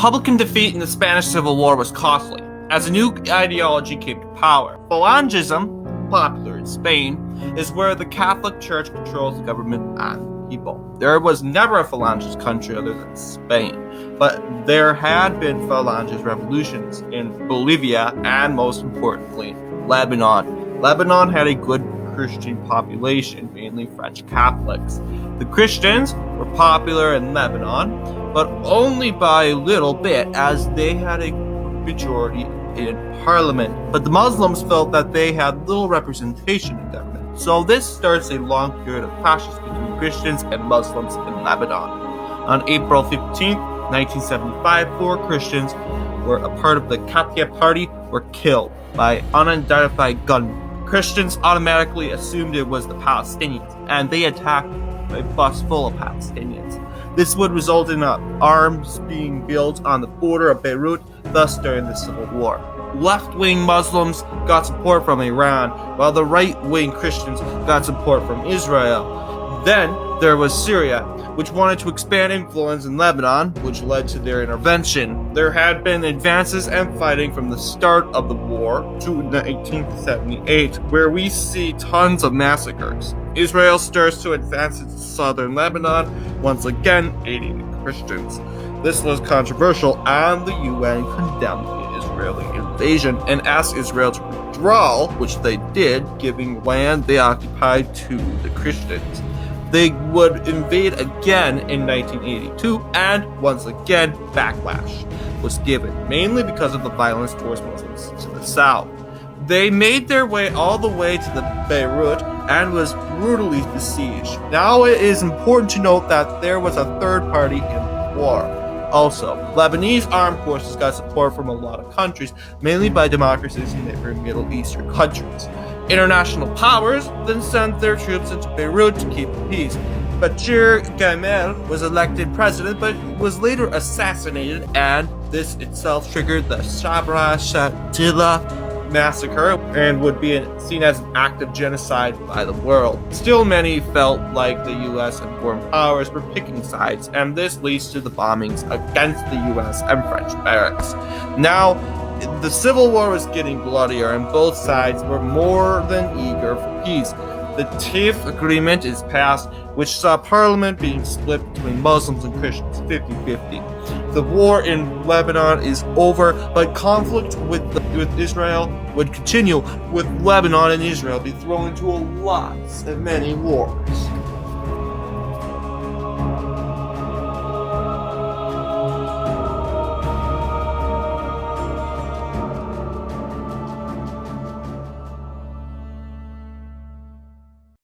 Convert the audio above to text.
Republican defeat in the Spanish Civil War was costly, as a new ideology came to power. Phalangism, popular in Spain, is where the Catholic Church controls the government and people. There was never a Phalangist country other than Spain, but there had been Phalangist revolutions in Bolivia and, most importantly, Lebanon. Lebanon had a good Christian population, mainly French Catholics. The Christians were popular in Lebanon, but only by a little bit, as they had a majority in parliament. But the Muslims felt that they had little representation in government. So this starts a long period of clashes between Christians and Muslims in Lebanon. On April 15, 1975, 4 Christians were a part of the Katia party were killed by unidentified gunmen. Christians automatically assumed it was the Palestinians, and they attacked a bus full of Palestinians. This would result in arms being built on the border of Beirut, thus during the Civil War. Left-wing Muslims got support from Iran, while the right-wing Christians got support from Israel. Then there was Syria, which wanted to expand influence in Lebanon, which led to their intervention. There had been advances and fighting from the start of the war to 1978, where we see tons of massacres. Israel starts to advance into southern Lebanon, once again aiding the Christians. This was controversial, and the UN condemned the Israeli invasion and asked Israel to withdraw, which they did, giving land they occupied to the Christians. They would invade again in 1982, and once again, backlash was given, mainly because of the violence towards Muslims to the south. They made their way all the way to the Beirut and was brutally besieged. Now it is important to note that there was a third party in the war. Also, Lebanese armed forces got support from a lot of countries, mainly by democracies in neighboring Middle Eastern countries. International powers then sent their troops into Beirut to keep the peace. Bashir Gamal was elected president, but was later assassinated, and this itself triggered the Sabra Shatila massacre and would be seen as an act of genocide by the world. Still, many felt like the US and foreign powers were picking sides, and this leads to the bombings against the US and French barracks. Now, the Civil War was getting bloodier, and both sides were more than eager for peace. The TIF agreement is passed, which saw Parliament being split between Muslims and Christians 50-50. The war in Lebanon is over, but conflict with Israel would continue, with Lebanon and Israel be thrown into lots of many wars.